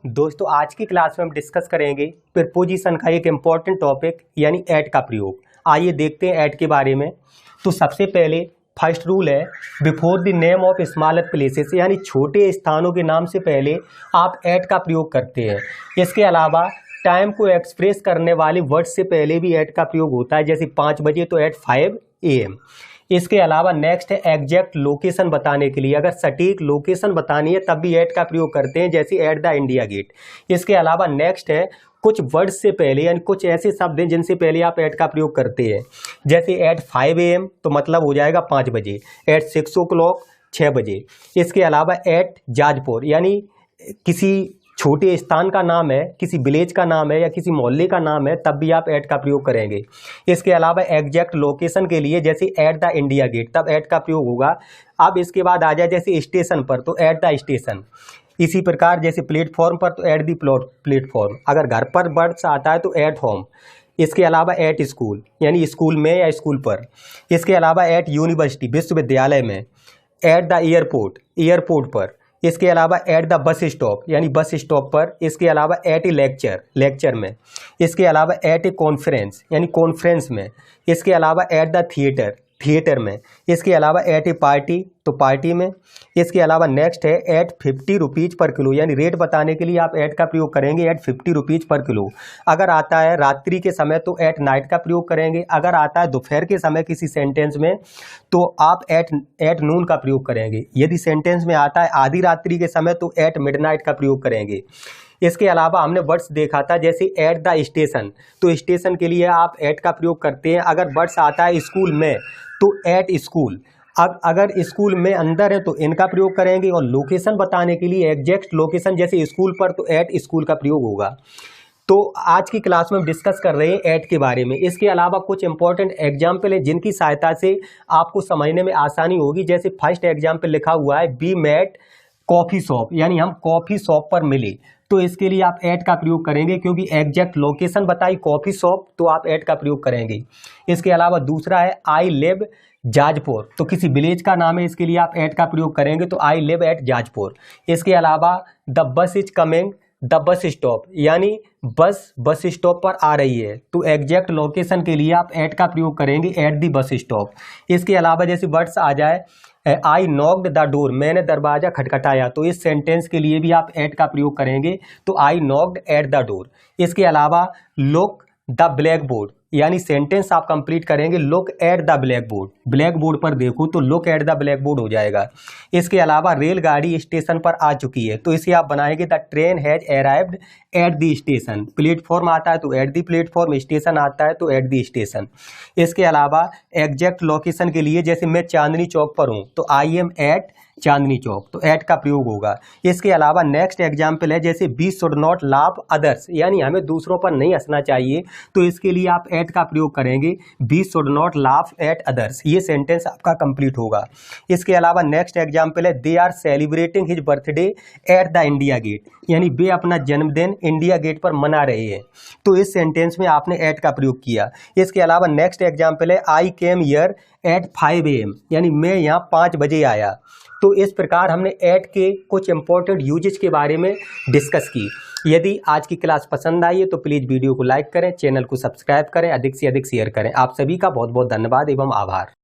दोस्तों आज की क्लास में हम डिस्कस करेंगे प्रीपोजिशन का एक इम्पॉर्टेंट टॉपिक यानी एट का प्रयोग। आइए देखते हैं एट के बारे में। तो सबसे पहले फर्स्ट रूल है, before the name of smaller places, यानी छोटे स्थानों के नाम से पहले आप एट का प्रयोग करते हैं। इसके अलावा टाइम को एक्सप्रेस करने वाले वर्ड से पहले भी एट का प्रयोग होता है, जैसे 5 बजे तो एट 5 AM। इसके अलावा नेक्स्ट है एग्जैक्ट लोकेशन बताने के लिए, अगर सटीक लोकेशन बतानी है तब भी एट का प्रयोग करते हैं, जैसे एट द इंडिया गेट। इसके अलावा नेक्स्ट है कुछ वर्ड से पहले, यानी कुछ ऐसे शब्द हैं जिनसे पहले आप एट का प्रयोग करते हैं, जैसे एट 5 AM तो मतलब हो जाएगा 5 बजे, एट 6 o'clock 6 बजे। इसके अलावा एट जाजपुर, यानी किसी छोटे स्थान का नाम है, किसी विलेज का नाम है या किसी मोहल्ले का नाम है, तब भी आप एट का प्रयोग करेंगे। इसके अलावा एग्जैक्ट लोकेशन के लिए जैसे एट द इंडिया गेट, तब एट का प्रयोग होगा। अब इसके बाद आ जाए जैसे स्टेशन पर तो एट द स्टेशन। इसी प्रकार जैसे प्लेटफॉर्म पर तो एट दी प्लेटफॉर्म। अगर घर पर वर्ड्स आता है तो एट होम। इसके अलावा एट स्कूल, यानी स्कूल में या स्कूल पर। इसके अलावा एट यूनिवर्सिटी, विश्वविद्यालय में। एट द एयरपोर्ट, एयरपोर्ट पर। इसके अलावा एट द बस स्टॉप, यानी बस स्टॉप पर। इसके अलावा एट ए लेक्चर, लेक्चर में। इसके अलावा एट ए कॉन्फ्रेंस, यानी कॉन्फ्रेंस में। इसके अलावा एट द थिएटर, थिएटर में। इसके अलावा एट ए पार्टी, तो पार्टी में। इसके अलावा नेक्स्ट है एट 50 रुपीज़ पर किलो, यानी रेट बताने के लिए आप एट का प्रयोग करेंगे, एट 50 रुपीज़ पर किलो। अगर आता है रात्रि के समय तो एट नाइट का प्रयोग करेंगे। अगर आता है दोपहर के समय किसी सेंटेंस में तो आप एट नून का प्रयोग करेंगे। यदि सेंटेंस में आता है आधी रात्रि के समय तो एट मिडनाइट का प्रयोग करेंगे। इसके अलावा हमने वर्ड्स देखा था जैसे एट द स्टेशन, तो स्टेशन के लिए आप एट का प्रयोग करते हैं। अगर वर्ड्स आता है स्कूल में तो एट स्कूल। अब अगर स्कूल में अंदर है तो इनका प्रयोग करेंगे, और लोकेशन बताने के लिए एग्जैक्ट लोकेशन जैसे स्कूल पर तो एट स्कूल का प्रयोग होगा। तो आज की क्लास में हम डिस्कस कर रहे हैं एट के बारे में। इसके अलावा कुछ इंपॉर्टेंट एग्जाम्पल है जिनकी सहायता से आपको समझने में आसानी होगी। जैसे फर्स्ट एग्जाम्पल लिखा हुआ है, बी मेट कॉफ़ी शॉप, यानी हम कॉफ़ी शॉप पर मिले, तो इसके लिए आप एट का प्रयोग करेंगे, क्योंकि एग्जैक्ट लोकेशन बताई कॉफ़ी शॉप तो आप एट का प्रयोग करेंगे। इसके अलावा दूसरा है आई लिव जाजपुर, तो किसी विलेज का नाम है, इसके लिए आप एट का प्रयोग करेंगे, तो आई लिव एट जाजपुर। इसके अलावा the bus is coming the bus stop, यानी बस स्टॉप पर आ रही है, तो एग्जैक्ट लोकेशन के लिए आप एट का प्रयोग करेंगे, एट दी बस स्टॉप। इसके अलावा जैसे वर्ड्स आ जाए आई नॉक्ड द डोर, मैंने दरवाजा खटखटाया, तो इस सेंटेंस के लिए भी आप एट का प्रयोग करेंगे, तो आई नॉक्ड एट द डोर। इसके अलावा लुक द ब्लैक बोर्ड, यानी सेंटेंस आप कंप्लीट करेंगे look at the black board, black board पर देखो, तो look at the black board हो जाएगा। इसके अलावा रेलगाड़ी स्टेशन पर आ चुकी है, तो इसे आप बनाएंगे the train has arrived at the station. Platform आता है तो एट द प्लेटफॉर्म, स्टेशन आता है तो एट द स्टेशन। इसके अलावा एग्जैक्ट लोकेशन के लिए जैसे मैं चांदनी चौक पर हूँ तो I am eight Chandni Chowk, तो एट का प्रयोग होगा। इसके अलावा नेक्स्ट एग्जाम्पल है जैसे we should not laugh others, यानी हमें दूसरों पर नहीं हंसना चाहिए, तो इसके लिए आप एट का प्रयोग करेंगे, we should not laugh at others. ये सेंटेंस आपका कंप्लीट होगा। इसके अलावा नेक्स्ट एग्जाम्पल है they are celebrating his birthday at the India Gate, यानी वे अपना जन्मदिन इंडिया गेट पर मना रहे हैं, तो इस सेंटेंस में आपने एट का प्रयोग किया। इसके अलावा नेक्स्ट एग्जाम्पल है आई केम हियर एट 5 AM, यानी मैं यहाँ 5 बजे आया। तो इस प्रकार हमने एट के कुछ इंपॉर्टेंट यूजेज के बारे में डिस्कस की। यदि आज की क्लास पसंद आई है तो प्लीज़ वीडियो को लाइक करें, चैनल को सब्सक्राइब करें, अधिक से अधिक शेयर करें। आप सभी का बहुत बहुत धन्यवाद एवं आभार।